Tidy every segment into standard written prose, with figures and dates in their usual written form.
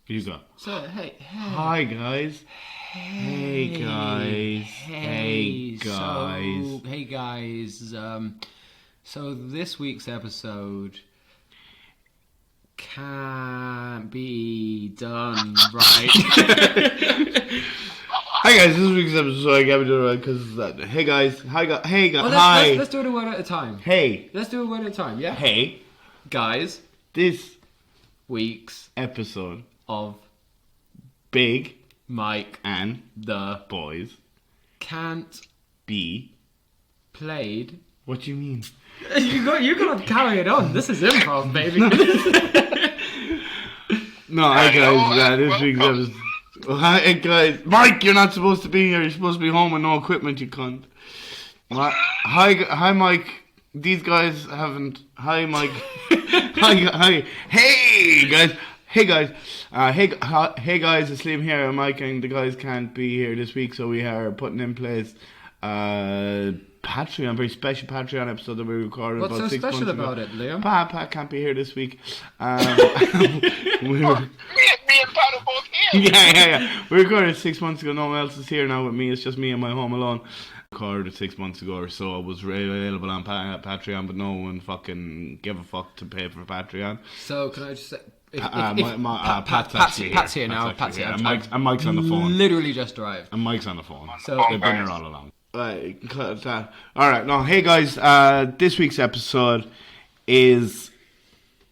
You go. So, hey. Hi, guys. Hey, guys. Hey, guys. So, hey, guys. So this week's episode can't be done right. Hi, guys. This week's episode, I can't be doing it because, hey, guys. Hi, guys. Hey, guys. Hi. Let's do it one at a time. Hey. Let's do it one at a time, yeah? Hey. Guys, This week's episode of Big Mike and the Boys can't be... played. What do you mean? You're gonna carry it on. This is improv, baby. No, hi, guys. This week's episode... Hi, guys. Mike, you're not supposed to be here. You're supposed to be home with no equipment, you cunt. Hi, Mike. These guys haven't... Hi, Mike. Hi. Hey, guys. Hey, guys. Hey, guys. It's Liam here. I'm Mike, and the guys can't be here this week, so we are putting in place Patreon, very special Patreon episode that we recorded What's about so 6 months special ago. about it, Liam? Pat can't be here this week. Me and Pat are both here. Yeah. We recorded 6 months ago. No one else is here now with me. It's just me and my home alone. Recorded 6 months ago or so. It was available on Patreon, but no one fucking gave a fuck to pay for Patreon. So can I just say, Pat's here now. Pat's here. And Mike's on the phone. Literally just arrived. And Mike's on the phone. So They've been here all along. Right, cut that. Alright, no, hey guys, this week's episode is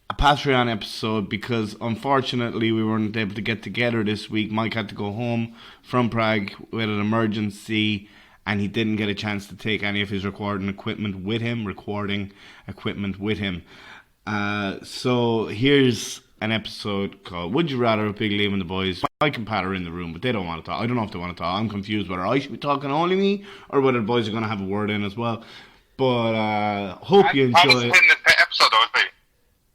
a Patreon episode because unfortunately we weren't able to get together this week. Mike had to go home from Prague with an emergency and he didn't get a chance to take any of his recording equipment with him. So here's an episode called Would You Rather with Big Liam and the Boys. Mike and Pat are in the room, but they don't want to talk. I don't know if they want to talk. I'm confused whether I should be talking only me or whether the boys are going to have a word in as well. But hope you Pat enjoy wasn't it. in the episode, though, was he?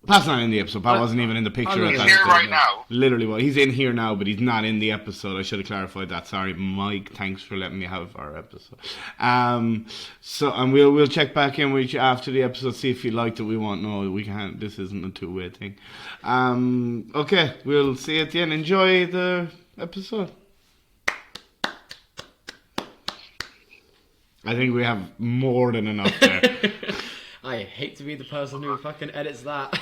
Pat's not in the episode. Pat wasn't even in the picture. He's here right now. Literally, well, he's in here now, but he's not in the episode. I should have clarified that. Sorry, Mike. Thanks for letting me have our episode. And we'll check back in with you after the episode, see if you liked it. We won't know. We can't. This isn't a two-way thing. Okay, we'll see you at the end. Enjoy the episode. I think we have more than enough there. I hate to be the person who fucking edits that.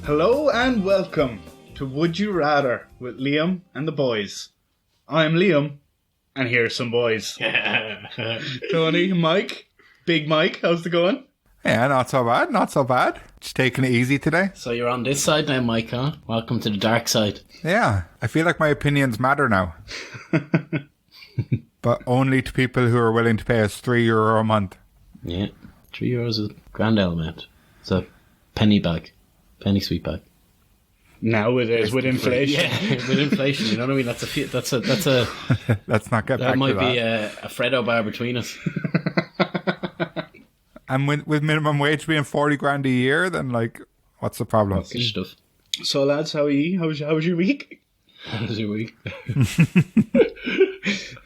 Hello and welcome to Would You Rather with Liam and the Boys. I'm Liam, and here's some boys. Tony, Mike, Big Mike, how's it going? Yeah, not so bad. Just taking it easy today. So you're on this side now, Mike, huh? Welcome to the dark side. Yeah, I feel like my opinions matter now. But only to people who are willing to pay us €3 a month. Yeah, €3 is a grand element. It's a penny sweet bag. Nowadays, with inflation. Yeah, with inflation, you know what I mean? That's a. Let's not get That back might to be that. a Freddo bar between us. And with minimum wage being 40 grand a year, then like, what's the problem? Good stuff. So lads, how are you? How's your week? How's your week?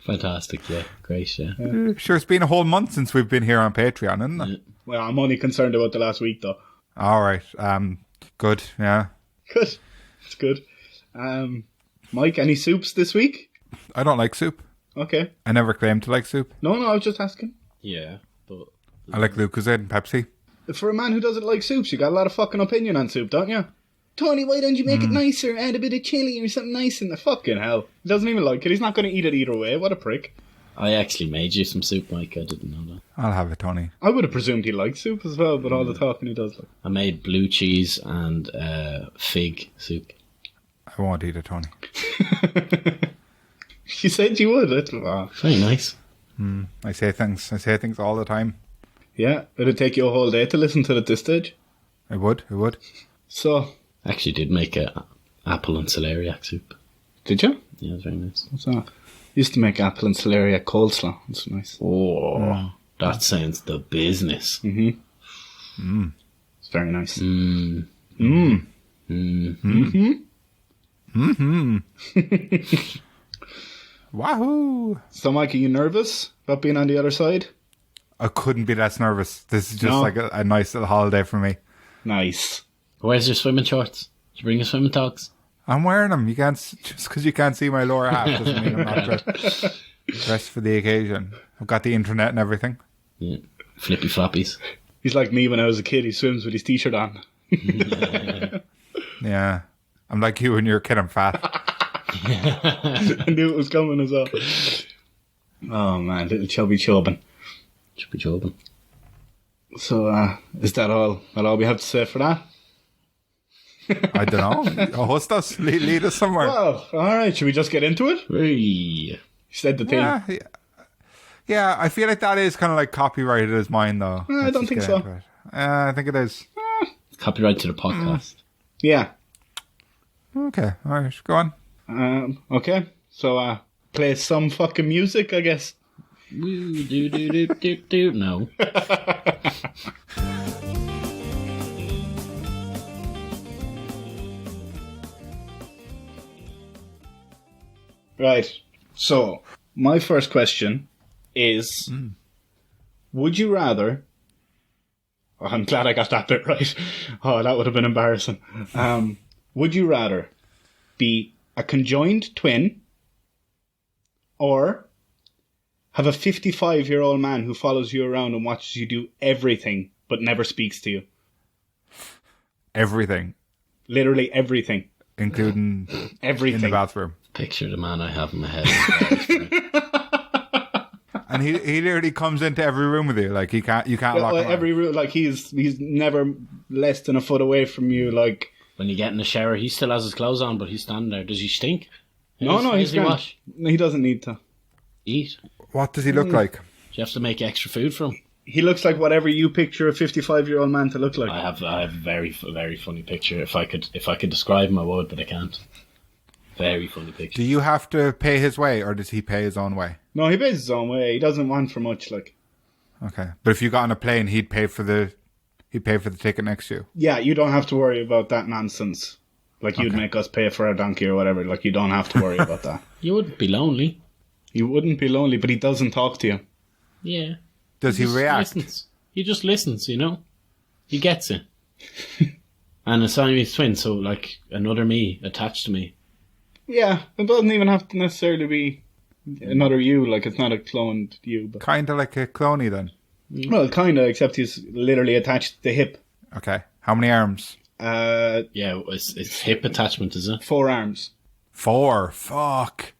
Fantastic, yeah, great, yeah. Sure, it's been a whole month since we've been here on Patreon, isn't it? Well, I'm only concerned about the last week though. All right, good, yeah. Good. It's good. Mike, any soups this week? I don't like soup. Okay. I never claimed to like soup. No, I was just asking. Yeah, but I like Lucozade and Pepsi. For a man who doesn't like soups, you got a lot of fucking opinion on soup, don't you? Tony, why don't you make it nicer? Add a bit of chili or something nice in the fucking hell. He doesn't even like it. He's not going to eat it either way. What a prick. I actually made you some soup, Mike. I didn't know that. I'll have it, Tony. I would have presumed he liked soup as well, but all the talking he does. Like. I made blue cheese and fig soup. I won't eat it, Tony. You said you would. Very nice. I say things all the time. Yeah, it'd take you a whole day to listen to it at this stage. It would. So, Actually did make a apple and celeriac soup. did you? Yeah, it was very nice. What's that? Used to make apple and celeriac coleslaw. That's nice. Oh, that sounds the business. It's very nice. Wahoo! So, Mike, are you nervous about being on the other side? I couldn't be less nervous. This is just No. like a nice little holiday for me. Nice. Where's your swimming shorts? Did you bring your swimming togs? I'm wearing them. You can't just because you can't see my lower half doesn't mean I'm not dressed for the occasion. I've got the internet and everything. Yeah. Flippy floppies. He's like me when I was a kid. He swims with his t-shirt on. Yeah, I'm like you when you're a kid. I'm fat. I knew it was coming as well. Oh, man. Little chubby chubbin. Should be jobbing. So, is that all? That all we have to say for that? I don't know. Host us, lead us somewhere. Well, all right. Should we just get into it? Hey. You said the thing. Yeah, I feel like that is kind of like copyrighted as mine, though. I don't just think get so. into it. I think it is. Copyright to the podcast. Yeah. Okay, all right, go on. Okay. So, play some fucking music, I guess. Woo, do, do, do, do, do. No. Right. So, my first question is, would you rather... Oh, I'm glad I got that bit right. Oh, that would have been embarrassing. Would you rather be a conjoined twin or have a 55-year-old man who follows you around and watches you do everything but never speaks to you? Everything, Literally everything. including Everything. in the bathroom. Picture the man I have in my head. And he literally comes into every room with you. Like you can't lock him out. Every room, like he's never less than a foot away from you. Like When you get in the shower, he still has his clothes on, but he's standing there. Does he stink? no, How he's does he grand. wash? He doesn't need to. Eat? Do What does he look like? you have to make extra food for him? He looks like whatever you picture a 55-year-old man to look like. I have a very funny picture. If I could describe him, I would, but I can't. Very funny picture. Do you have to pay his way, or does he pay his own way? No, he pays his own way. He doesn't want for much. Like, Okay, but if you got on a plane, he'd pay for the ticket next to you. yeah, you don't have to worry about that nonsense. Like you'd make us pay for a donkey or whatever. Like you don't have to worry about that. You wouldn't be lonely. You wouldn't be lonely, but he doesn't talk to you. Yeah. Does he just react? Listens. He just listens, you know? He gets it. And a Siamese twin, so like another me attached to me. Yeah, it doesn't even have to necessarily be another you. Like it's not a cloned you, but Kind of like a cloney then. well, kind of. Except he's literally attached to the hip. Okay, how many arms? Yeah, it's hip attachment, is it? 4 arms. 4. Fuck.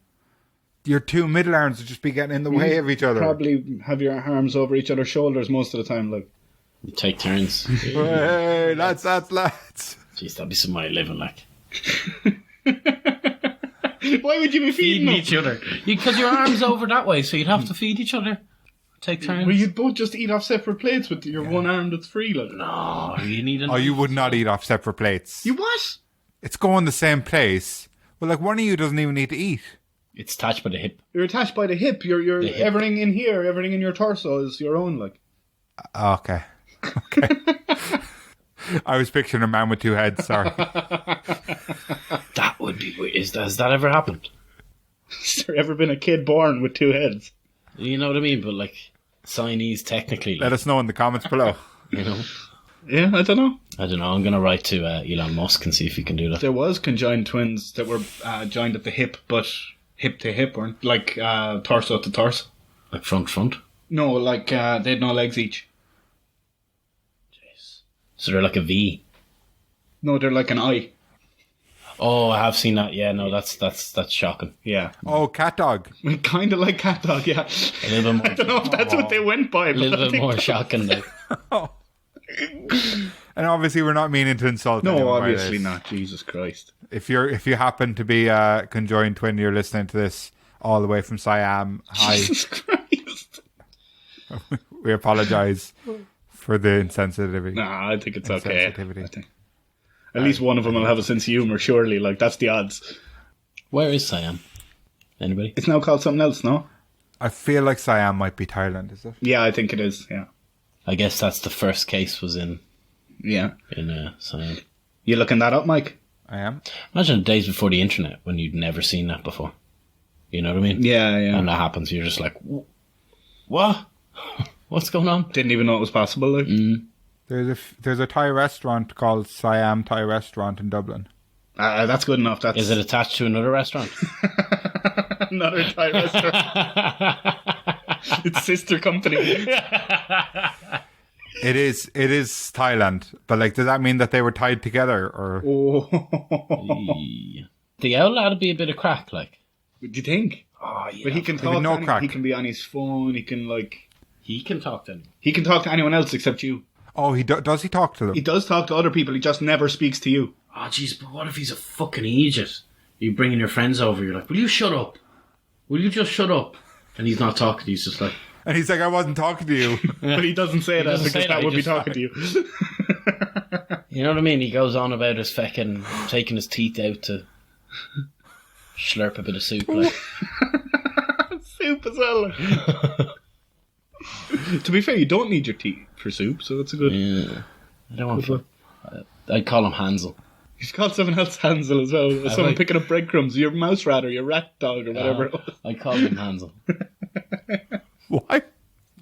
Your 2 middle arms would just be getting in the way of each other. Probably have your arms over each other's shoulders most of the time. Like, You take turns. Hey, lads. Jeez, that'd be some way of living, like. why would you be feeding them? each other. Because your arm's over that way, so you'd have to feed each other. Take turns. Well, you'd both just eat off separate plates with your one arm that's free. Like, No, you need a Oh, you would not eat off separate plates. you what? It's going the same place. Well, like one of you doesn't even need to eat. It's attached by the hip. You're attached by the hip. You're The hip. everything in here, everything in your torso is your own. Like, Okay. I was picturing a man with 2 heads. Sorry. That would be weird. Has that ever happened? has there ever been a kid born with 2 heads? You know what I mean? But like, Siamese technically, Let us know in the comments below. you know. Yeah, I don't know. I don't know. I'm gonna write to Elon Musk and see if he can do that. There was conjoined twins that were joined at the hip, but hip to hip, or like torso to torso. Like front. No, like they had no legs each. So they're like a V. No, they're like an eye. Oh, I have seen that. Yeah, no, that's shocking. Yeah, Oh, cat dog. kind of like cat dog. Yeah, A little bit I don't know if that's what they went by. a But little I bit think more shocking. Like. And obviously, we're not meaning to insult no, anyone by obviously this. not. Jesus Christ. If you happen to be a conjoined twin, you're listening to this all the way from Siam. Hi, Jesus Christ. we apologise for the insensitivity. Nah, I think it's okay. Insensitivity. I think. At least one of them will have a sense of humour, surely. Like, that's the odds. Where is Siam? Anybody? It's now called something else, no? I feel like Siam might be Thailand. Is it? Yeah, I think it is, yeah. I guess that's the first case was in Yeah. Siam. You looking that up, Mike? I am. Imagine the days before the internet when you'd never seen that before. You know what I mean? Yeah, yeah. And that happens, you're just like, what? What's going on? Didn't even know it was possible. Like. There's a Thai restaurant called Siam Thai Restaurant in Dublin. That's good enough. That's Is it attached to another restaurant? another Thai restaurant. It's sister company. It is Thailand, but like, does that mean that they were tied together, or Oh, The owl lad would be a bit of crack, like. do you think? Oh, yeah. But he can talk. no to anyone. crack. He can be on his phone. He can He can talk to him. He can talk to anyone else except you. oh, does he talk to them? He does talk to other people. He just never speaks to you. Oh, jeez, but what if he's a fucking idiot? You bringing your friends over, you're like, will you shut up? Will you just shut up? And he's not talking to you, he's just like... And he's like, I wasn't talking to you. But he doesn't say that doesn't because say that that, would he be just- talking to you. You know what I mean? He goes on about his fucking taking his teeth out to slurp a bit of soup, like... Soup as well. To be fair, you don't need your teeth for soup, so that's a good... Yeah. I don't want to... I'd call him Hansel. He's called someone else Hansel as well. Someone like- picking up breadcrumbs. Your mouse rat or your rat dog or whatever. it was. I'd call him Hansel. Why?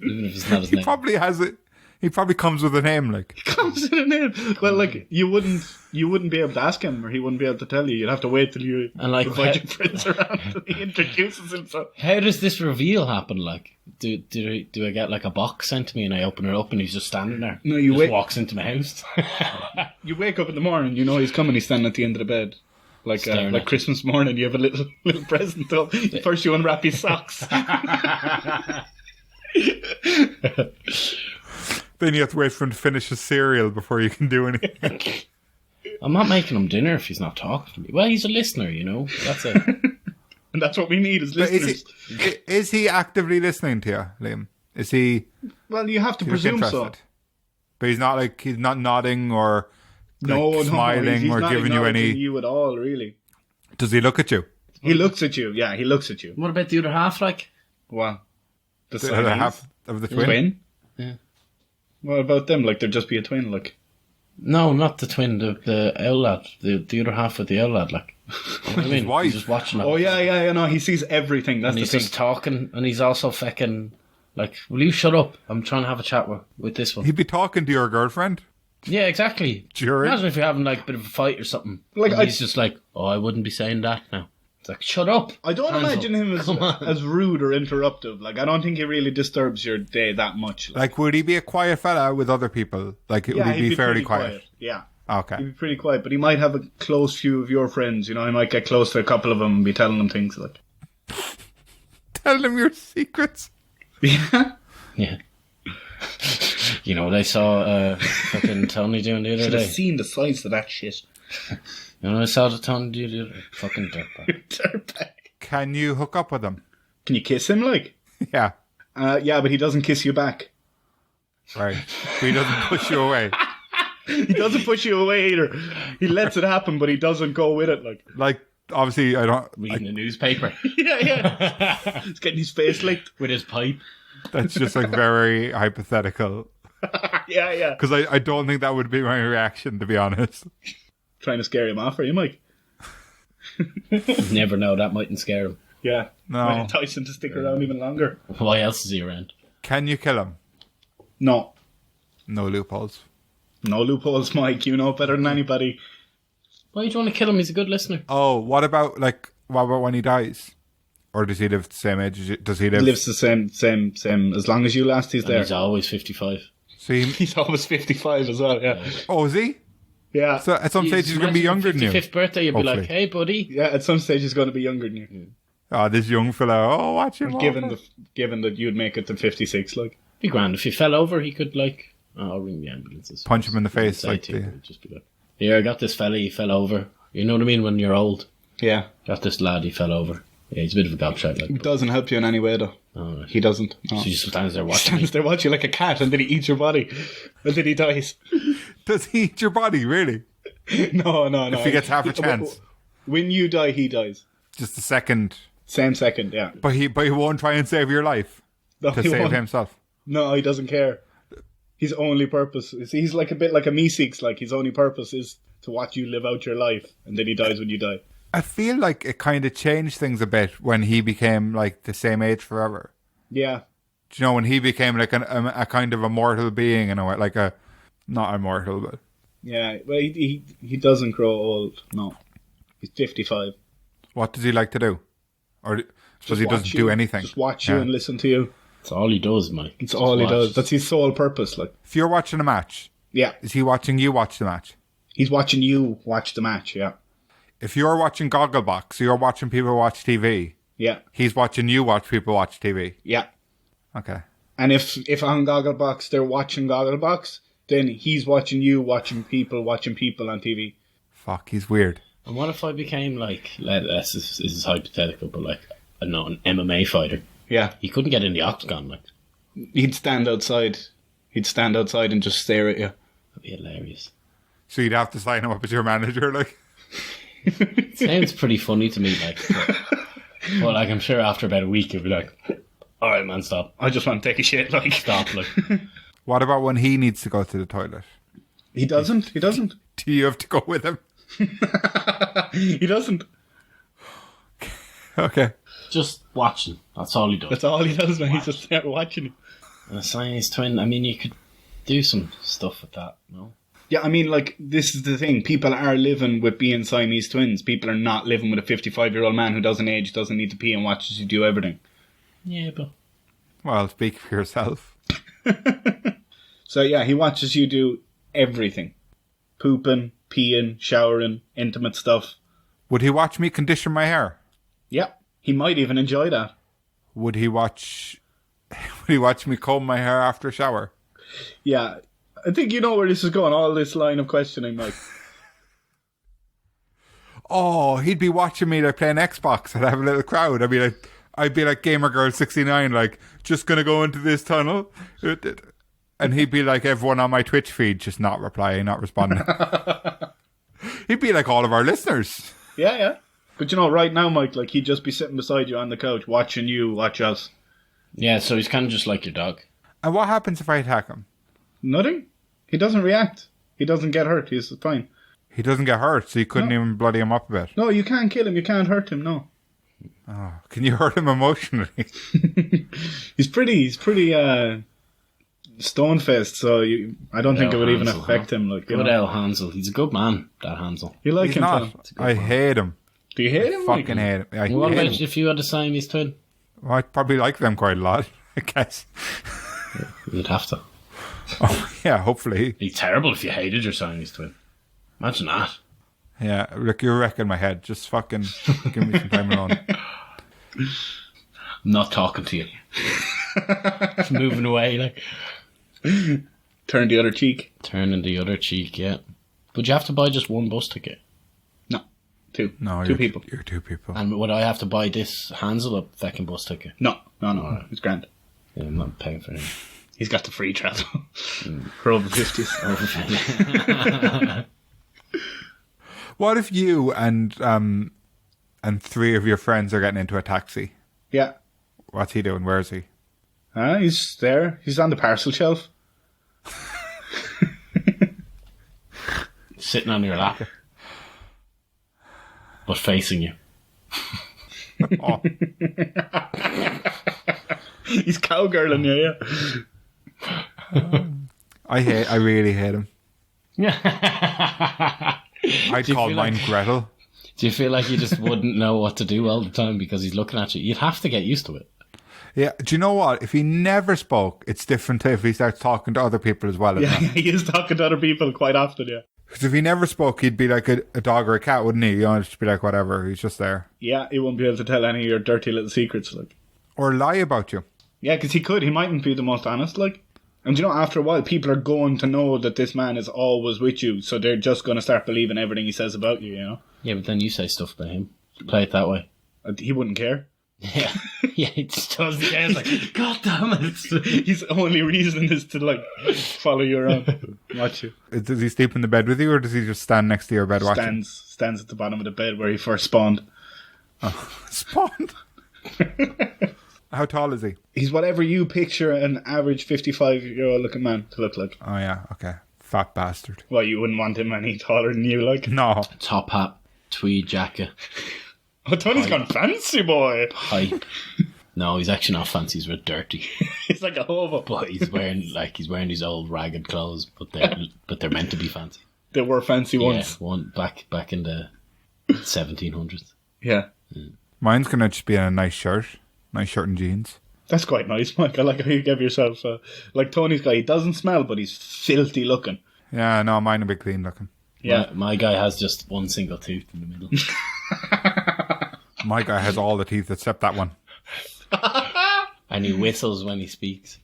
Even if it's not his He name. probably has it. He probably comes with a name, like. Comes in a name. Well, like you wouldn't be able to ask him, or he wouldn't be able to tell you. You'd have to wait till you And, like, invite your friends around and he introduces himself. How does this reveal happen? Like, do I get like a box sent to me and I open it up and he's just standing there? No, you just wait- walks into my house. You wake up in the morning, you know he's coming. He's standing at the end of the bed, Staring like at Christmas morning. You have a little present up. First, you unwrap his socks. Then you have to wait for him to finish his cereal before you can do anything. I'm not making him dinner if he's not talking to me. Well, he's a listener, you know. That's it. And that's what we need as But listeners. is he actively listening to you, Liam? Is he Well, you have to he looks presume interested? so. But he's not nodding or No, smiling he's or not giving you acknowledging any. you at all. Really, Does he look at you? he looks at you. Yeah, he looks at you. What about the other half? Like, Wow, the The other Siamese? half of the twin? twin. Yeah. What about them? Like, there'd just be a twin. Like, no, not the twin, the owl lad, the other half of the owl lad. Like, you know what I mean, wife. he's just watching it. oh yeah. No, he sees everything. That's And the he's thing. just talking, and he's also fucking like, will you shut up? I'm trying to have a chat with this one. He'd be talking to your girlfriend Yeah, exactly. during. Imagine if you're having like a bit of a fight or something. Like, And he's just like, oh, I wouldn't be saying that now. It's like, shut up. I don't Hansel, imagine him come on. as rude or interruptive. Like, I don't think he really disturbs your day that much. Like, would he be a quiet fella with other people? Like, would yeah, he be fairly pretty quiet? Yeah. Okay. He'd be pretty quiet, but he might have a close few of your friends. You know, he might get close to a couple of them and be telling them things like, Tell him your secrets. yeah. Yeah. You know what I saw fucking Tony doing the other Should have day? seen the size of that shit. You know what I saw the Tony do the other day? Fucking dirtbag. Dirtbag. Can you hook up with him? Can you kiss him, like? Yeah. Yeah, but he doesn't kiss you back. Right. But he doesn't push you away. He doesn't push you away either. He lets it happen, but he doesn't go with it, like. Like, obviously, I don't. Reading the newspaper Yeah. He's getting his face licked. with his pipe. That's just like very hypothetical. Yeah. Because I don't think that would be my reaction, to be honest. Trying to scare him off, are you, Mike? You never know, that mightn't scare him. Yeah. No. Might entice him to stick around even longer. Why else is he around? Can you kill him? No. No loopholes. No loopholes, Mike. You know better than anybody. Why do you want to kill him? He's a good listener. Oh, what about when he dies? Or does he live the same age as you? Does he live? He lives the same. As long as you last, he's And there. he's always 55. So he, He's almost 55 as well, yeah. oh, is he? Yeah. So at some stage he's going to be younger than you. 55th birthday, you'll be like, Hopefully. hey, buddy. Yeah, at some stage he's going to be younger than you. Oh, this young fella. Oh, watch him. Given that you'd make it to 56, like. Be grand. If he fell over, he could, like, I'll ring the ambulances. Punch him in the face. Say Like to you, the, he'd just be like, here, I got this fella, he fell over. You know what I mean when you're old? Yeah. Got this lad, he fell over. Yeah, he's a bit of a gobshite. Like, It doesn't help you in any way, though. oh, right. He doesn't. No. So he just stands there He watching me. stands there watching like a cat and then he eats your body. And then he dies. does he eat your body, really? No. If he gets half a chance. When you die, he dies. Just a second. Same second, yeah. But he won't try and save your life No, to he save won't. himself. No, he doesn't care. His only purpose is he's like a bit like a Meeseeks, like his only purpose is to watch you live out your life, and then he dies when you die. I feel like it kind of changed things a bit when he became like the same age forever. Yeah. Do you know, when he became like a kind of immortal being in a way, like a not immortal, but Yeah, well, he doesn't grow old. No, he's 55. what does he like to do? Or because he doesn't watch do you. anything. Just watch you and listen to you. That's all he does, Mike. It's Just all he watch. does. That's his sole purpose. Like, If you're watching a match, yeah, is he watching you watch the match? he's watching you watch the match. Yeah, If you're watching Gogglebox, so you're watching people watch TV, yeah, he's watching you watch people watch TV. yeah. Okay. And if on Gogglebox they're watching Gogglebox, then he's watching you watching people on TV. Fuck, he's weird. And what if I became like, this is hypothetical, but like, I don't know, an MMA fighter? Yeah, He couldn't get in the octagon, like, he'd stand outside. He'd stand outside and just stare at you. that'd be hilarious. So you'd have to sign him up as your manager, like. Sounds pretty funny to me, like, but like, I'm sure after about a week he'll be like, all right, man, stop, I just want to take a shit. Like, stop, like. What about when he needs to go to the toilet? he doesn't. He doesn't. Do you have to go with him? He doesn't. Okay. Just watching. That's all he does. That's all he does, man. He's just there watching you. And a Siamese twin, I mean, you could do some stuff with that, no? Yeah, I mean, like, this is the thing. People are living with being Siamese twins. People are not living with a 55-year-old man who doesn't age, doesn't need to pee, and watches you do everything. Yeah, but Well, speak for yourself. So, yeah, he watches you do everything. Pooping, peeing, showering, intimate stuff. Would he watch me condition my hair? Yeah, he might even enjoy that. Would he watch me comb my hair after a shower? Yeah, I think you know where this is going, all this line of questioning, Mike. Oh, he'd be watching me like playing Xbox. I'd have a little crowd. I'd be like Gamer Girl 69, like just gonna go into this tunnel, and he'd be like everyone on my Twitch feed, just not replying, not responding. He'd be like all of our listeners. Yeah, yeah. But you know, right now, Mike, like, he'd just be sitting beside you on the couch, watching you watch us. yeah, so he's kind of just like your dog. And what happens if I attack him? Nothing. He doesn't react. He doesn't get hurt. He's fine. He doesn't get hurt, so you couldn't even bloody him up a bit. No, you can't kill him. You can't hurt him, no. Oh, can you hurt him emotionally? He's pretty stone-faced, so I don't think it would even Hansel, affect him. Like, you Good know. old Hansel. He's a good man, that Hansel. You like He's him, not. Tom? I hate him. Do you hate him, Mike? Fucking hate him. I What hate about him. if you had a Siamese twin? Well, I probably like them quite a lot, I guess. You'd have to. Oh, yeah, hopefully. It'd be terrible if you hated your Siamese twin. Imagine that. Yeah, look, you're wrecking my head. Just fucking give me some time alone. I'm not talking to you. Just moving away, like. Turn the other cheek. Turning the other cheek, yeah. But you have to buy just one bus ticket. No. Two. No, Two people. You're two people. And would I have to buy this Hansel a second bus ticket? No. It's grand. Yeah, I'm not paying for it. He's got the free travel. For over 50s. What if you and three of your friends are getting into a taxi? Yeah. What's he doing? Where is he? He's there. He's on the parcel shelf. Sitting on your lap. But facing you. Oh, He's cowgirling you, yeah. I really hate him. I'd you call feel mine like- Gretel. Do you feel like you just wouldn't know what to do all the time because he's looking at you? You'd have to get used to it. Yeah, do you know what? If he never spoke, it's different to if he starts talking to other people as well. Yeah, he is talking to other people quite often, yeah. Because if he never spoke, he'd be like a dog or a cat, wouldn't he? You know, just be like, whatever, he's just there. Yeah, he won't be able to tell any of your dirty little secrets, like. Or lie about you. Yeah, because he could. He mightn't be the most honest, like. And you know, after a while, people are going to know that this man is always with you, so they're just going to start believing everything he says about you, you know? Yeah, but then you say stuff about him. Play it that way. He wouldn't care. Yeah, yeah, he just does. Yeah, it's like, God damn it. His only reason is to, like, follow you around, watch you. Does he sleep in the bed with you, or does he just stand next to your bed watching? Stands at the bottom of the bed where he first spawned. Spawned? How tall is he? He's whatever you picture an average 55-year-old looking man to look like. Oh, yeah, okay. Fat bastard. Well, you wouldn't want him any taller than you, like. No. Top hat, tweed jacket, Oh, Tony's gone fancy, boy. pipe. No, he's actually not fancy. He's real dirty. He's like a hobo. But he's wearing these old ragged clothes, but they're meant to be fancy. They were fancy once. Yeah, one back in the 1700s. Yeah. Mine's gonna just be in a nice shirt and jeans. That's quite nice, Mike. I like how you give yourself... like Tony's guy, he doesn't smell, but he's filthy looking. Yeah, no, mine will be clean looking. Yeah. My guy has just one single tooth in the middle. My guy has all the teeth except that one. And he whistles when he speaks.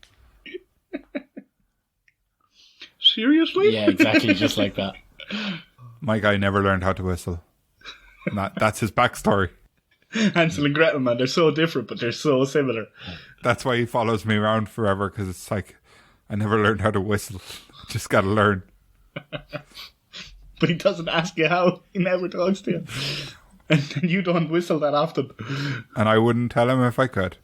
Seriously? Yeah, exactly, just like that. My guy never learned how to whistle. And that's his backstory. Hansel and Gretel, man, they're so different, but they're so similar. That's why he follows me around forever, because it's like, I never learned how to whistle. Just gotta learn. But he doesn't ask you how. He never talks to you. And you don't whistle that often. And I wouldn't tell him if I could.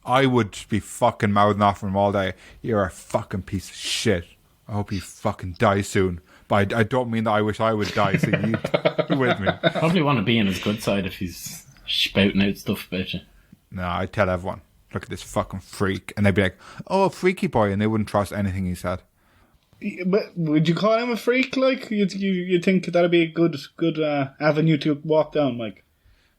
I would just be fucking mouthing off him all day. You're a fucking piece of shit. I hope you fucking die soon. But I don't mean that I wish I would die, so you with me. Probably want to be on his good side if he's spouting out stuff about you. No, I'd tell everyone, look at this fucking freak. And they'd be like, oh, freaky boy. And they wouldn't trust anything he said. But would you call him a freak? Like, you think that'd be a good avenue to walk down, Mike?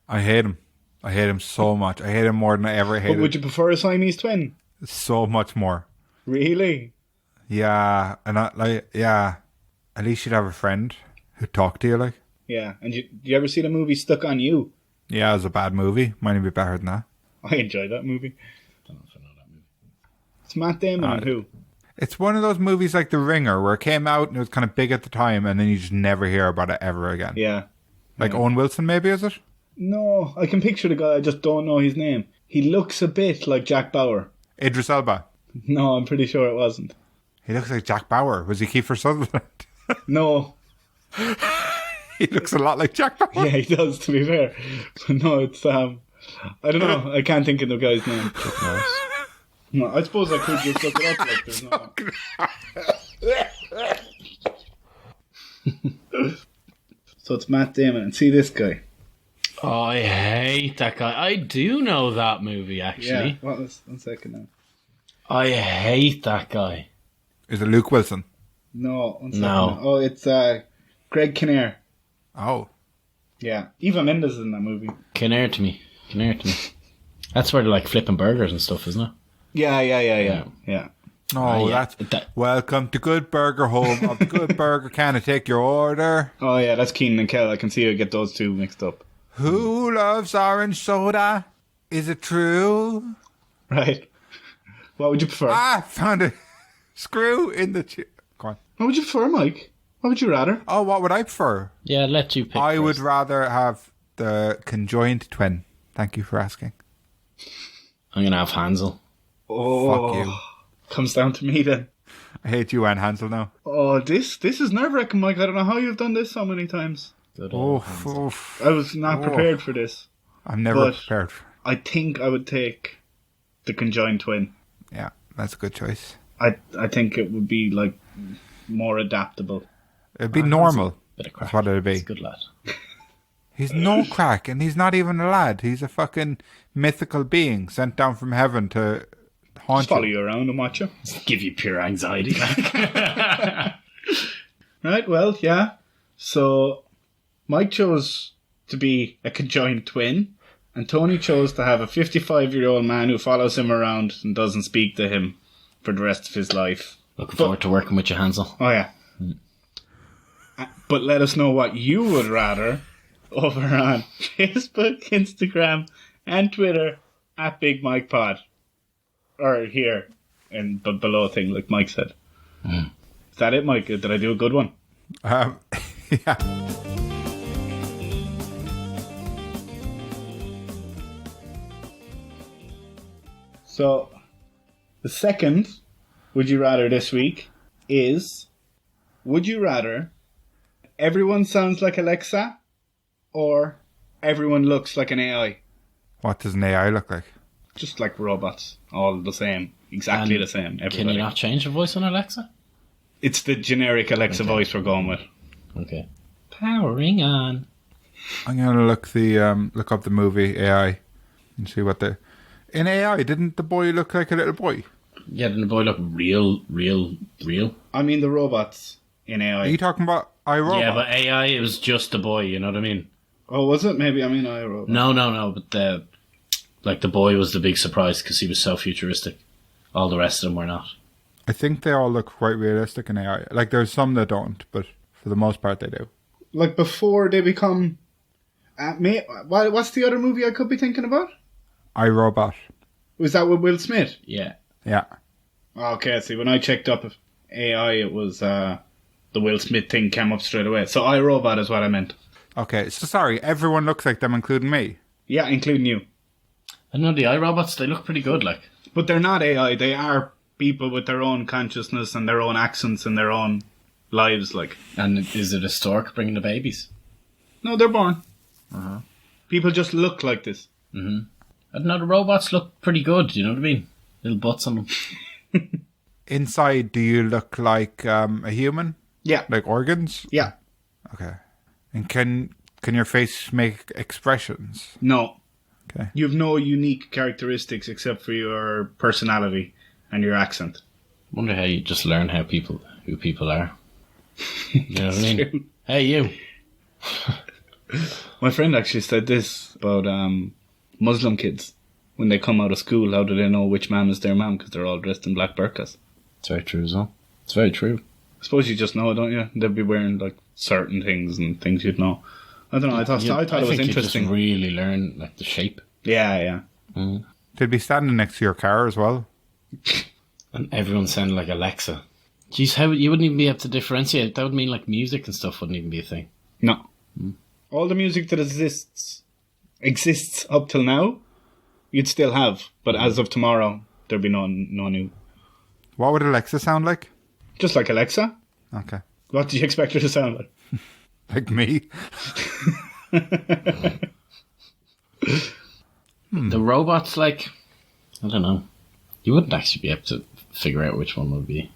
I hate him. I hate him so much. I hate him more than I ever But hated. would you prefer a Siamese twin? So much more. Really? Yeah, and at least you'd have a friend who talked to you, like. Yeah. And do you ever see the movie Stuck on You? Yeah, it was a bad movie. Might be better than that. I enjoyed that movie. I don't know if I know that movie. It's Matt Damon and who? It's one of those movies like The Ringer, where it came out and it was kind of big at the time, and then you just never hear about it ever again. Yeah. Like Owen Wilson, maybe, is it? No, I can picture the guy, I just don't know his name. He looks a bit like Jack Bauer. Idris Elba. No, I'm pretty sure it wasn't. He looks like Jack Bauer. Was he Kiefer Sutherland? No. He looks a lot like Jack Bauer. Yeah, he does, to be fair. But no, it's, I don't know. I can't think of the guy's name. No, I suppose I could just look it up. Like, there's no... So it's Matt Damon. And see this guy. Oh, I hate that guy. I do know that movie, Yeah. actually. One second now. I hate that guy. Is it Luke Wilson? No, 1 second No. now. Oh, it's Greg Kinnear. Oh. Yeah. Eva Mendes is in that movie. Kinnair to me. That's where they're like flipping burgers and stuff, isn't it? Yeah. No, yeah. that's... Welcome to Good Burger, home of the Good Burger. Can I take your order? Oh, yeah, that's Keenan and Kel. I can see you get those two mixed up. Who loves orange soda? Is it true? Right. What would you prefer? I found a screw in the... Go on. What would you prefer, Mike? What would you rather? Oh, what would I prefer? Yeah, let you pick. I would first. rather have the conjoined twin. Thank you for asking. I'm going to have Hansel. Oh, Fuck you. Comes down to me then. I hate you, Anne Hansel, now. Oh, this is nerve-wracking, Mike. I don't know how you've done this so many times. Good old Oh, Hansel. oof. I was not prepared for this. I'm never But- prepared. I think I would take the conjoined twin. Yeah, that's a good choice. I think it would be, like, more adaptable. It'd be normal. Bit of crack. That's what it'd He's be. a good lad. He's no crack, and he's not even a lad. He's a fucking mythical being sent down from heaven to haunt Just follow you. you around and watch you. Give you pure anxiety. Right, well, yeah. So, Mike chose to be a conjoined twin, and Tony chose to have a 55-year-old man who follows him around and doesn't speak to him for the rest of his life. Looking forward to working with you, Hansel. Oh, yeah. But let us know what you would rather over on Facebook, Instagram, and Twitter at Big Mike Pod. Or here in the below thing, like Mike said. Is that it, Mike? Did I do a good one? Yeah. So, the second Would You Rather this week is, would you rather everyone sounds like Alexa or everyone looks like an AI? What does an AI look like? Just like robots, all the same, exactly And the same. Can Everybody. you not change the voice on Alexa? It's the generic Alexa voice we're going with. Okay. Powering on. I'm gonna look up the movie AI and see what the. In AI, didn't the boy look like a little boy? Yeah, then the boy looked real. I mean the robots in AI. Are you talking about iRobot? Yeah, but AI, it was just the boy, you know what I mean? Oh, was it? Maybe I mean iRobot. No, but the boy was the big surprise because he was so futuristic. All the rest of them were not. I think they all look quite realistic in AI. Like, there's some that don't, but for the most part, they do. Like before they become. What's the other movie I could be thinking about? iRobot. Was that with Will Smith? Yeah. Yeah. Okay, see, when I checked up AI, it was the Will Smith thing came up straight away. So iRobot is what I meant. Okay, so sorry, everyone looks like them, including me. Yeah, including you. I know the iRobots, they look pretty good, like. But they're not AI. They are people with their own consciousness and their own accents and their own lives, like. And is it a stork bringing the babies? No, they're born. People just look like this. I don't know, the robots look pretty good, you know what I mean? Little butts on them. Inside, do you look like a human? Yeah. Like organs? Yeah. Okay. And can your face make expressions? No. Okay. You have no unique characteristics except for your personality and your accent. Wonder how you just learn who people are. You know what I mean? Hey, you. My friend actually said this about Muslim kids. When they come out of school, how do they know which man is their man? Because they're all dressed in black burqas. It's very true as well. It's very true. I suppose you just know, don't you? They'll be wearing like certain things and things you'd know. I don't know. I thought it was think interesting. You just really learn like the shape. Yeah. They'd be standing next to your car as well. And everyone sounded like Alexa. Jeez, how you wouldn't even be able to differentiate. That would mean like music and stuff wouldn't even be a thing. No. All the music that exists up till now, you'd still have. But as of tomorrow, there'd be no new. What would Alexa sound like? Just like Alexa. Okay. What do you expect her to sound like? Like me? The robots, like, I don't know. You wouldn't actually be able to figure out which one would be.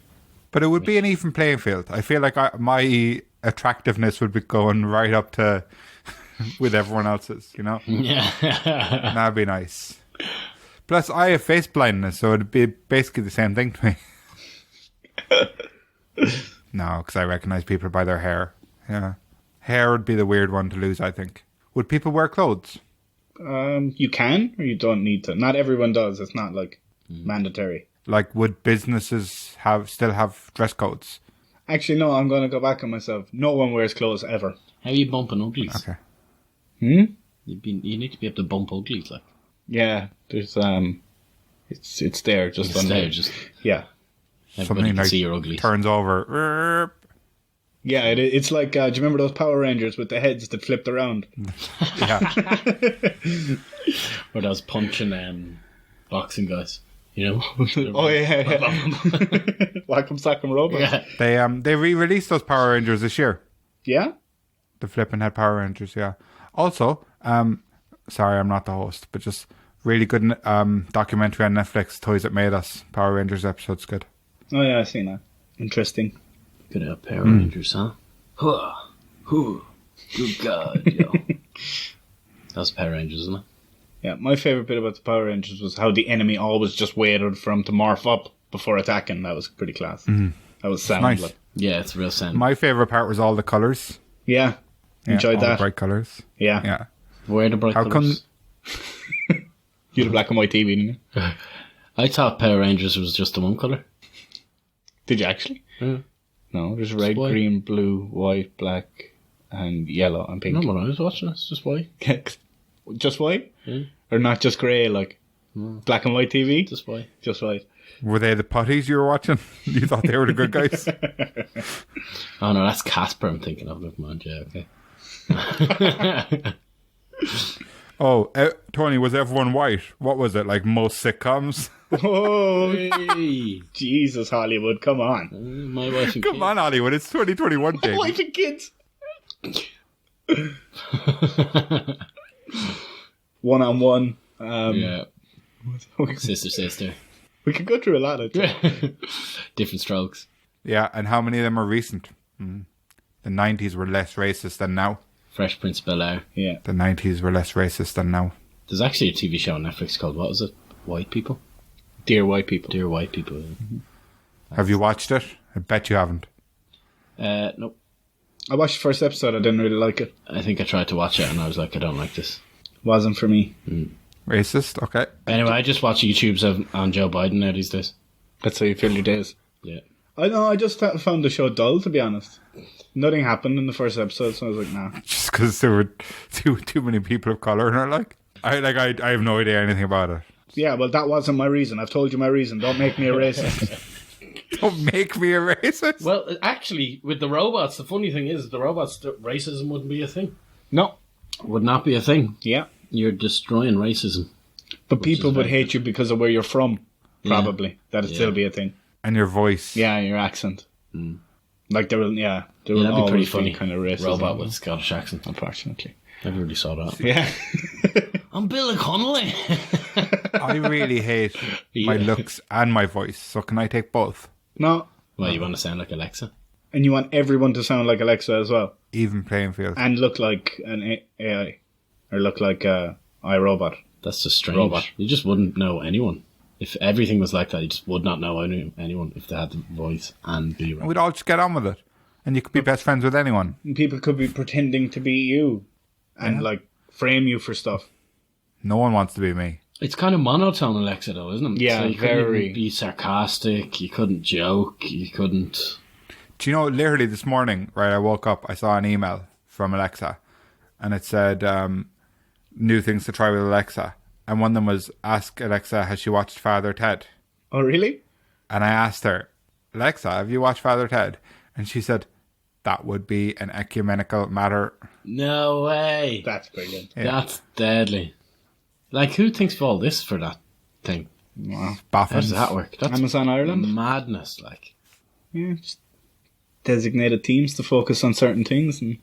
But it would be an even playing field. I feel like my attractiveness would be going right up to with everyone else's, you know? Yeah. That'd be nice. Plus, I have face blindness, so it'd be basically the same thing to me. No, because I recognize people by their hair. Yeah. Hair would be the weird one to lose, I think. Would people wear clothes? You can, or you don't need to. Not everyone does. It's not like mandatory. Like, would businesses still have dress codes? Actually, no. I'm going to go back on myself. No one wears clothes ever. How are you bumping uglies? Okay. You need to be able to bump uglies, like. Yeah, there's it's there. Just It's on there, there. just Yeah. everybody Something can like see your uglies. turns over. Yeah, it's like, do you remember those Power Rangers with the heads that flipped around? Yeah. Or those punching boxing guys, you know? Oh, yeah. Whack'em Sack'em Robot. Yeah. They re-released those Power Rangers this year. Yeah? The flipping head Power Rangers, yeah. Also, sorry, I'm not the host, but just really good documentary on Netflix, Toys That Made Us. Power Rangers episode's good. Oh, yeah, I've seen that. Interesting. Good old Power Rangers, huh? Good God, yo. That's Power Rangers, isn't it? Yeah, my favourite bit about the Power Rangers was how the enemy always just waited for him to morph up before attacking. That was pretty class. That was sound. Nice. Like, Yeah, it's real sound. My favourite part was all the colours. yeah, enjoyed all the that. bright colours. Yeah. Yeah. Where the bright How colours? You had a black and white TV, didn't you? I thought Power Rangers was just the one colour. Did you actually? Yeah. No, there's red, white. green, blue, white, black, and yellow and pink. No, when I was watching it, it's just white. Just white? Yeah. Or not just grey, like black and white TV? Just white. Just white. Were they the putties you were watching? You thought they were the good guys? Oh no, that's Casper I'm thinking of. Never mind, yeah, okay. Oh, Tony, was everyone white? What was it, like most sitcoms? Oh, Hey, Jesus, Hollywood, come on. my wife and Come on, Hollywood, it's 2021, baby. Wife and kids. One-on-one. Yeah, sister. We could go through a lot of Different strokes. Yeah, and how many of them are recent? The 90s were less racist than now. Fresh Prince of Bel-Air. Yeah. The 90s were less racist than now. There's actually a TV show on Netflix called, what was it? White People? Dear White People. Dear White People. Have you watched it? I bet you haven't. Nope. I watched the first episode. I didn't really like it. I think I tried to watch it and I was like, I don't like this. Wasn't for me. Racist? Okay. Anyway, I just watch YouTubes on Joe Biden now these days. That's how you fill your days. Yeah. I know. I just found the show dull, to be honest. Nothing happened in the first episode, so I was like, nah. Just because there were too many people of color in it, I have no idea anything about it. Yeah, well, that wasn't my reason. I've told you my reason. Don't make me a racist. Don't make me a racist. Well, actually, with the robots, the funny thing is, the robots, racism wouldn't be a thing. No. Would not be a thing. Yeah. You're destroying racism. But people would hate you because of where you're from, probably. That'd still be a thing. And your voice. Yeah, your accent. Like, there will, there will That'd be pretty always funny. be kind of racist. Robot with Scottish accent. Unfortunately. Never really saw that. Yeah. I'm Bill Connolly. I really hate my looks and my voice, so can I take both? No. Well, you want to sound like Alexa? And you want everyone to sound like Alexa as well. Even playing field. And look like an AI. Or look like iRobot. That's just strange. Robot. You just wouldn't know anyone. If everything was like that, you just would not know anyone if they had the voice and be right. We'd all just get on with it. And you could be best friends with anyone. And people could be pretending to be you. And, frame you for stuff. No one wants to be me. It's kind of monotone, Alexa, though, isn't it? Yeah, so you couldn't very. even be sarcastic. You couldn't joke. You couldn't. Do you know, literally this morning, right, I woke up, I saw an email from Alexa. And it said, new things to try with Alexa. And one of them was, ask Alexa, has she watched Father Ted? Oh, really? And I asked her, Alexa, have you watched Father Ted? And she said, that would be an ecumenical matter. No way. That's brilliant. Yeah. That's deadly. Like, who thinks of all this for that thing? Wow. How Baffins. does that work? That's Amazon Ireland? madness. Like, Yeah, just designated teams to focus on certain things and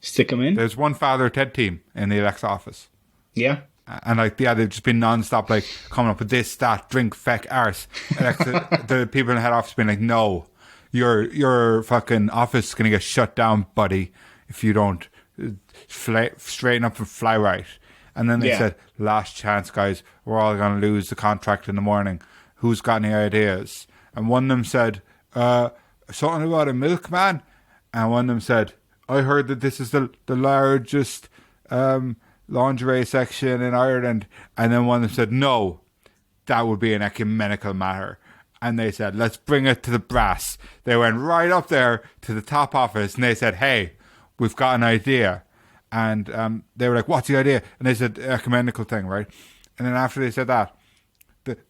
stick them in. There's one Father Ted team in the Alexa office. Yeah. And they've just been non-stop, coming up with this, that, drink, feck, arse. Alexa, the people in the head office being like, no, your fucking office is going to get shut down, buddy, if you don't straighten up and fly right. And then they said, last chance, guys, we're all going to lose the contract in the morning. Who's got any ideas? And one of them said, something about a milkman. And one of them said, I heard that this is the largest lingerie section in Ireland. And then one of them said, no, that would be an ecumenical matter. And they said, let's bring it to the brass. They went right up there to the top office and they said, hey, we've got an idea. And they were like, what's the idea? And they said, ecumenical thing, right? And then after they said that,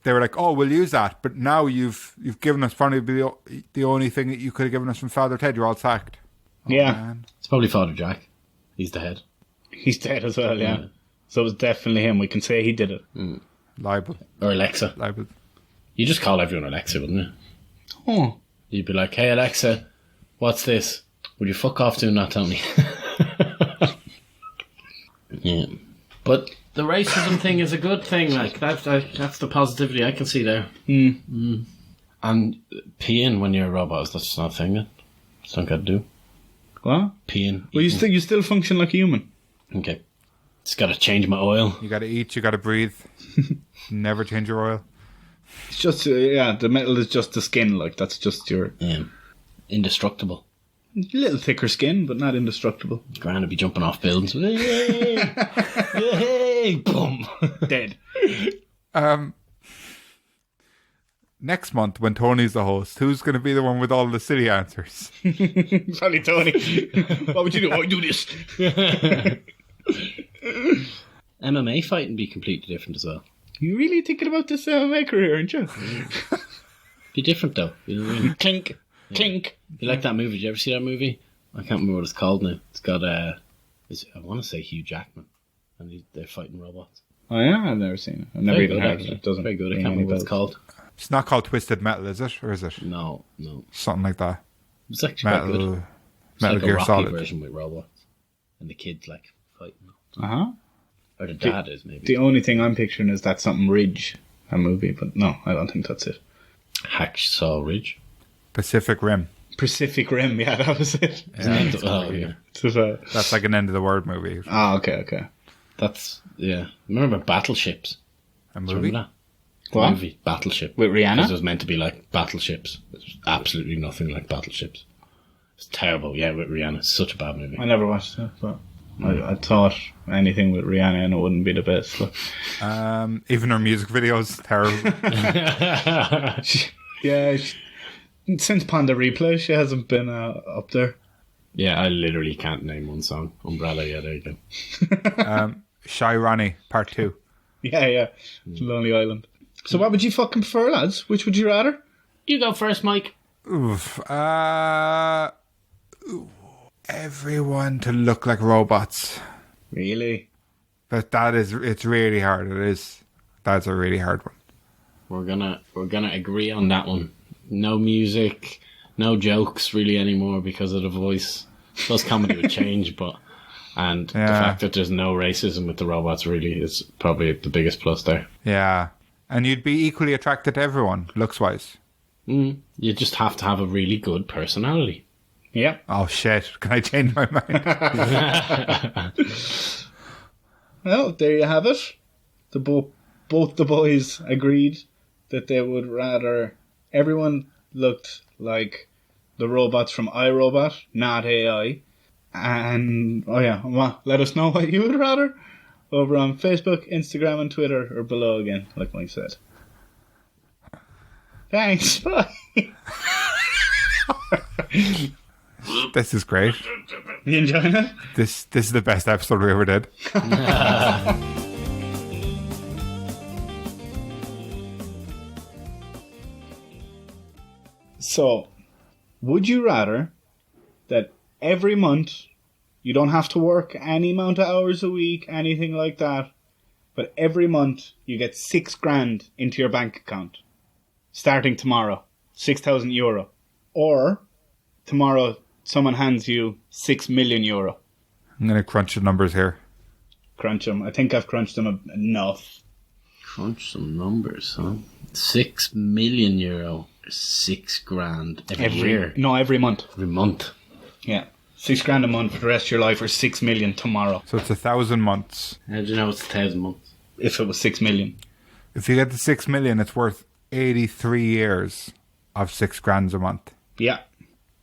they were like, oh, we'll use that. But now you've given us probably the only thing that you could have given us from Father Ted. You're all sacked. Oh, Yeah. man. it's probably Father Jack. He's the head. He's dead as well, yeah. So it was definitely him. We can say he did it. Liable. Or Alexa. Liable. You just call everyone Alexa, wouldn't you? Oh. You'd be like, hey, Alexa, what's this? Would you fuck off doing that, Tony? Yeah. But the racism thing is a good thing. Like, that's the positivity I can see there. And peeing when you're a robot, that's not a thing then? It's not got to do. What? Peeing. Well, eating. you still function like a human. Okay. Just got to change my oil. You got to eat, you got to breathe. Never change your oil. It's just, the metal is just the skin. Like, that's just your Indestructible. little thicker skin, but not indestructible. Grand to be jumping off buildings. Hey, hey, boom. Dead. Next month, when Tony's the host, who's going to be the one with all the silly answers? Probably Tony. What would you do? Oh, do this. MMA fighting be completely different as well. You really thinking about this MMA career, aren't you? Be different though. You know what I mean? Clink. Clink. You like that movie? Did you ever see that movie? I can't remember what it's called now. It's got I want to say Hugh Jackman, and they're fighting robots. Oh yeah, I've never seen it. I've never Very even good, heard actually. it. It doesn't Very good. I ring can't any remember what it's bells. called. It's not called Twisted Metal, is it? Or is it? No. Something like that. It's actually quite good. Metal It's like a Gear Rocky Solid. version with robots, and the kids like fighting, Uh-huh. or the dad is maybe. The only thing I'm picturing is that something Ridge, a movie, but no, I don't think that's it. Hacksaw Ridge. Pacific Rim. Pacific Rim, yeah, that was it. Isn't it? Oh, yeah. That's like an end of the world movie. Okay. That's, yeah. Remember Battleships? A Do you movie? remember that? What? Movie, Battleship. With Rihanna? Because it was meant to be like Battleships. It's absolutely nothing like Battleships. It's terrible. Yeah, with Rihanna. It's such a bad movie. I never watched it, but I thought anything with Rihanna and it wouldn't be the best. So. Even her music videos, terrible. Yeah, since Panda Replay, she hasn't been up there. Yeah, I literally can't name one song. Umbrella, yeah, there you go. Shy Ronnie, Part 2. Yeah. Lonely Island. So what would you fucking prefer, lads? Which would you rather? You go first, Mike. Oof. Everyone to look like robots. Really? But it's really hard. It is. That's a really hard one. We're gonna agree on that one. No music, no jokes really anymore because of the voice. Plus comedy would change, but the fact that there's no racism with the robots really is probably the biggest plus there. Yeah. And you'd be equally attracted to everyone, looks-wise. You just have to have a really good personality. Yeah. Oh, shit. Can I change my mind? Well, there you have it. Both the boys agreed that they would rather everyone looked like the robots from iRobot, not AI. And, let us know what you would rather over on Facebook, Instagram, and Twitter, or below again, like Mike said. Thanks, bye. This is great. You enjoying it? This is the best episode we ever did. So, would you rather that every month you don't have to work any amount of hours a week, anything like that, but every month you get €6,000 into your bank account, starting tomorrow, €6,000, or tomorrow someone hands you €6 million? I'm going to crunch the numbers here. Crunch them. I think I've crunched them enough. Crunch some numbers, huh? €6 million, €6,000 every year. No, every month. Every month. Yeah. $6,000 a month for the rest of your life, or 6 million tomorrow. So it's 1,000 months. How do you know it's 1,000 months? If it was 6 million. If you get the 6 million, it's worth 83 years of $6,000 a month. Yeah.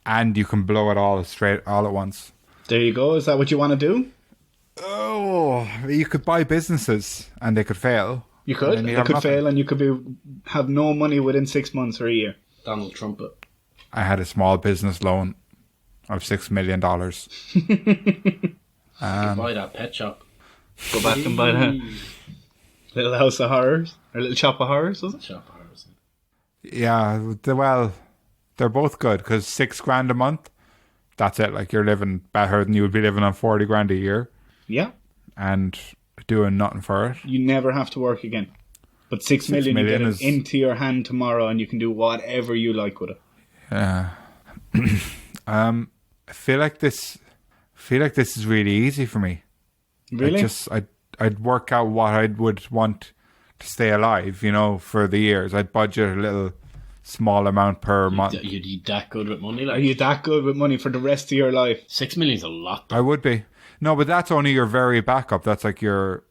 And you can blow it all at once. There you go. Is that what you want to do? Oh, you could buy businesses and they could fail. You could. And then you It have could nothing. fail and you could have no money within 6 months or a year. Donald Trump it. I had a small business loan of $6 million. Buy that pet shop. Go back and buy that Little House of Horrors. Or Little Shop of Horrors, was it? Shop of Horrors. Yeah, they're both good because $6,000 a month, that's it. Like, you're living better than you would be living on 40 grand a year Yeah. and doing nothing for it. You never have to work again. But 6 million, you million get is- it into your hand tomorrow and you can do whatever you like with it. Yeah. I feel like this is really easy for me. Really? I'd work out what I would want to stay alive, for the years. I'd budget a little small amount per month. You'd that good with money? Are Like you that good with money for the rest of your life? $6 million's a lot. I would be. No, but that's only your very backup. That's like your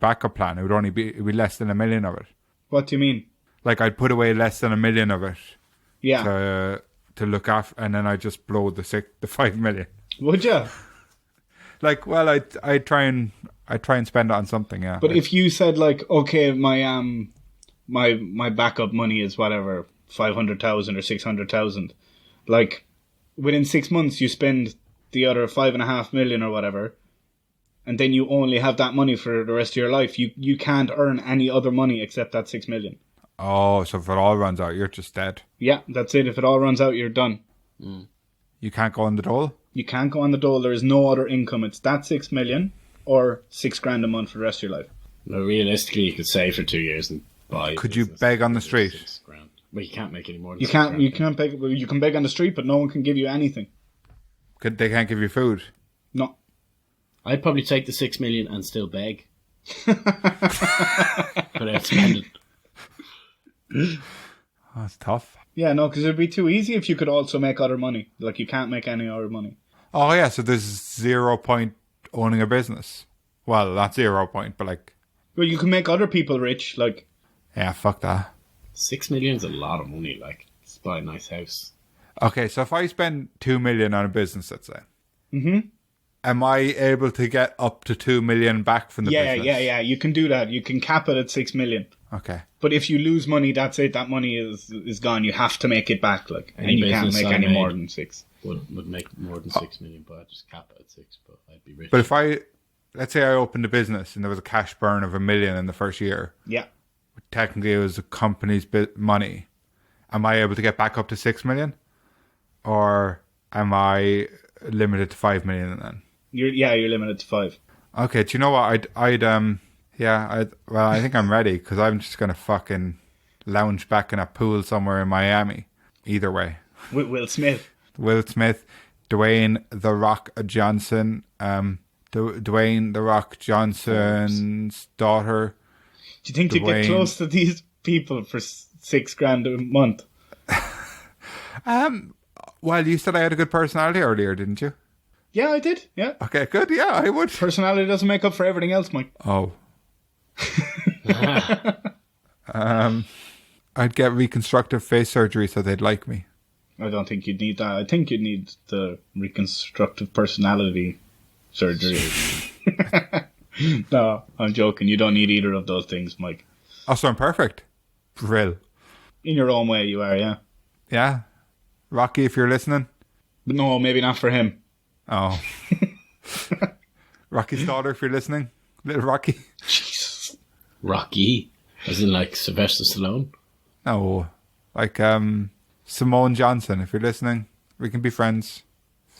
backup plan. It'd be less than $1 million of it. What do you mean? Like, I'd put away less than $1 million of it Yeah. to look after, and then I just blow the 5 million. Would you? Like, well, I try and spend it on something. Yeah. But if you said like, okay, my backup money is whatever, 500,000 or 600,000, like within 6 months you spend the other 5.5 million or whatever, and then you only have that money for the rest of your life. You can't earn any other money except that 6 million. Oh, so if it all runs out, you're just dead. Yeah, that's it. If it all runs out, you're done. You can't go on the dole. You can't go on the dole. There is no other income. It's that 6 million or $6,000 a month for the rest of your life. Well, realistically, you could save for 2 years and buy. Could you business beg on the for street? $6,000. Well, you can't make any more than You $6,000. can't beg. You can beg on the street, but no one can give you anything. They can't give you food. No. I'd probably take the 6 million and still beg. Without spending. Oh, that's tough. Yeah, no, because it'd be too easy if you could also make other money. Like, you can't make any other money. Oh yeah, so there's 0 point owning a business. Well, not 0 point, but like, Well, you can make other people rich. Like, yeah, fuck that. 6 million's a lot of money. Like, just buy a nice house. Okay, so if I spend 2 million on a business, let's say, Mhm. am I able to get up to 2 million back from the business? yeah. You can do that. You can cap it at 6 million. Okay. But if you lose money, that's it. That money is gone. You have to make it back. Like, Any and you can't business make I any made more than 6. Would make more than 6 million, but I'd just cap it at 6, but I'd be rich. But if let's say I opened a business and there was a cash burn of $1 million in the first year, Yeah. technically it was the company's money. Am I able to get back up to 6 million? Or am I limited to 5 million then? You're limited to 5. Okay, do you know what? I think I'm ready because I'm just going to fucking lounge back in a pool somewhere in Miami. Either way. With Will Smith. Will Smith, Dwayne The Rock Johnson, Dwayne The Rock Johnson's daughter. Do you think you get close to these people for $6,000 a month? Well, you said I had a good personality earlier, didn't you? Yeah, I did. Yeah. Okay, good. Yeah, I would. Personality doesn't make up for everything else, Mike. Oh. I'd get reconstructive face surgery so they'd like me. I don't think you'd need that. I think you'd need the reconstructive personality surgery. No, I'm joking. You don't need either of those things, Mike. Oh, so I'm perfect. Brill. In your own way, you are, yeah. Yeah. Rocky, if you're listening. But no, maybe not for him. Oh. Rocky's daughter, if you're listening. Little Rocky. Jesus. Rocky, as in like Sylvester Stallone. No. Like, Simone Johnson, if you're listening. We can be friends.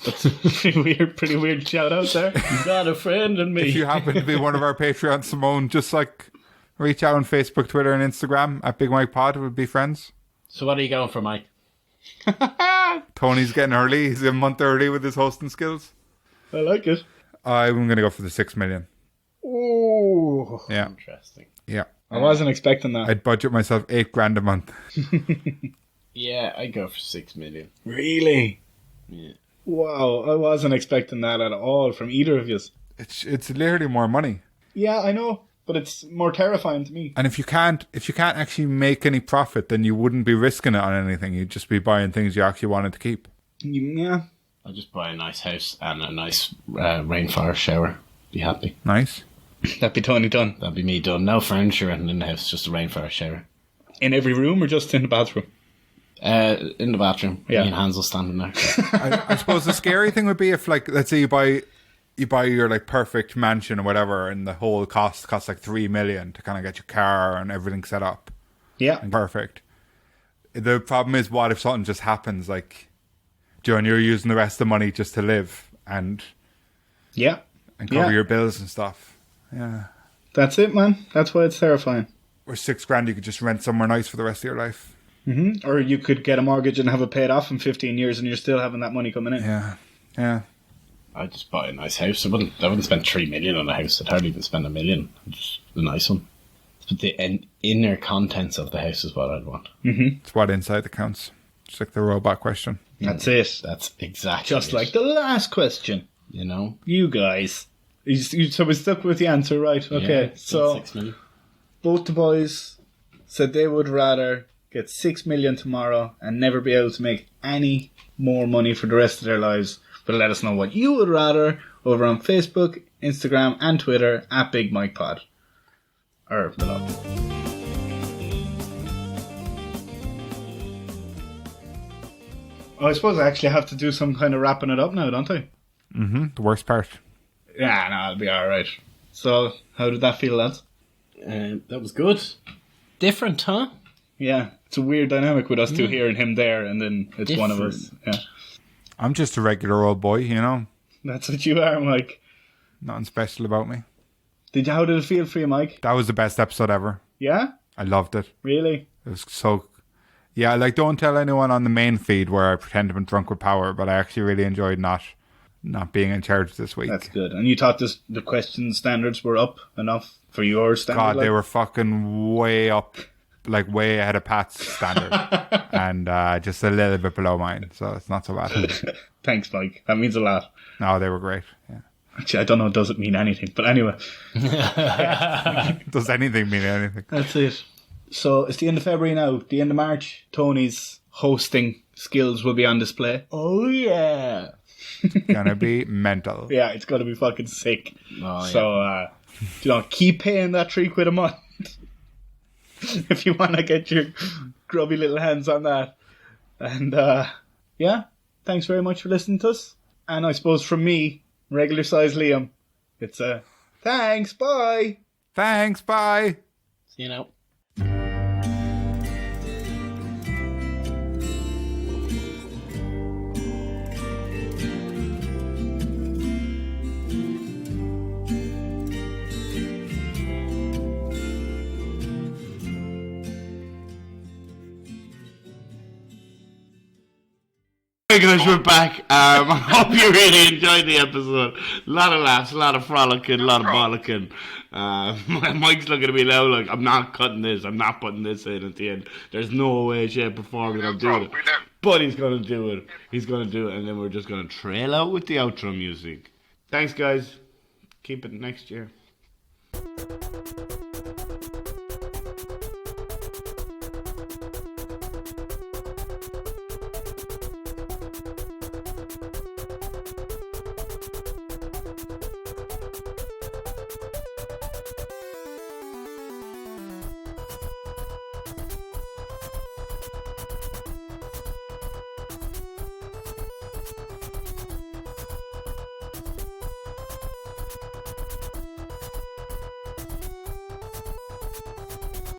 That's pretty weird shout out there. You got a friend in me. If you happen to be one of our Patreons, Simone, just like reach out on Facebook, Twitter, and Instagram at Big Mike Pod. We'll be friends. So what are you going for, Mike? Tony's getting early. He's a month early with his hosting skills. I like it. I'm going to go for the 6 million. Oh, Yeah. Interesting. Yeah. I wasn't expecting that. I'd budget myself $8,000 a month. Yeah, I'd go for 6 million. Really? Yeah. Wow, I wasn't expecting that at all from either of you. It's literally more money. Yeah, I know, but it's more terrifying to me. And if you can't actually make any profit, then you wouldn't be risking it on anything. You'd just be buying things you actually wanted to keep. Yeah. I'll just buy a nice house and a nice rainforest shower. Be happy. Nice. That'd be Tony done. That'd be me done. No furniture in the house, just a rainforest shower. In every room or just in the bathroom? In the bathroom. Yeah. Me and Hansel standing there. I suppose the scary thing would be if, like, let's say you buy your like perfect mansion or whatever, and the whole costs like $3 million to kind of get your car and everything set up. Yeah. And perfect. The problem is, what if something just happens? Like, John, you're using the rest of the money just to live and Yeah. cover your bills and stuff. Yeah. That's it, man. That's why it's terrifying. Or $6,000, you could just rent somewhere nice for the rest of your life. Or you could get a mortgage and have it paid off in 15 years and you're still having that money coming in. Yeah. Yeah. I'd just buy a nice house. I wouldn't spend 3 million on a house. I'd hardly even spend $1 million. Just a nice one. But the inner contents of the house is what I'd want. It's what inside that counts. Just like the robot question. That's it. That's exactly Just it, like the last question. you know. You guys. So we stuck with the answer, right? Okay. Yeah, So 6 million. both the boys said they would rather get 6 million tomorrow and never be able to make any more money for the rest of their lives. But let us know what you would rather over on Facebook, Instagram, and Twitter at Big Mike Pod. Or below. Oh, I suppose I actually have to do some kind of wrapping it up now, don't I? The worst part. Yeah, no, it'll be alright. So, how did that feel, lads? That was good. Different, huh? Yeah, it's a weird dynamic with us two here and him there, and then it's one of us. Yeah, I'm just a regular old boy, you know. that's what you are, Mike. Nothing special about me. How did it feel for you, Mike? That was the best episode ever. Yeah? I loved it. Really? It was so... Yeah, like, don't tell anyone on the main feed where I pretend to be drunk with power, but I actually really enjoyed not being in charge this week. That's good. And you thought the question standards were up enough for your standard? God, they like? were fucking way up. like way ahead of Pat's standard, and just a little bit below mine. So it's not so bad. Thanks, Mike. That means a lot. No, they were great. Yeah. Actually, I don't know. Does it mean anything? But anyway, Does anything mean anything? that's it. So it's the end of February now. The end of March. Tony's hosting skills will be on display. Oh yeah. Gonna be mental. Yeah, it's gonna be fucking sick. Oh, yeah. So, keep paying that £3 a month if you want to get your grubby little hands on that. And yeah, thanks very much for listening to us. And I suppose from me, regular size Liam, it's thanks, bye. Thanks. Bye. See you now. Hey guys, we're back. I hope you really enjoyed the episode. A lot of laughs, a lot of frolicking, a lot of bollocking. Mike's looking at me now like, I'm not cutting this, I'm not putting this in at the end. There's no way, shape or form that I'm doing it. But he's going to do it. He's going to do it, and then we're just going to trail out with the outro music. Thanks guys. Keep it next year.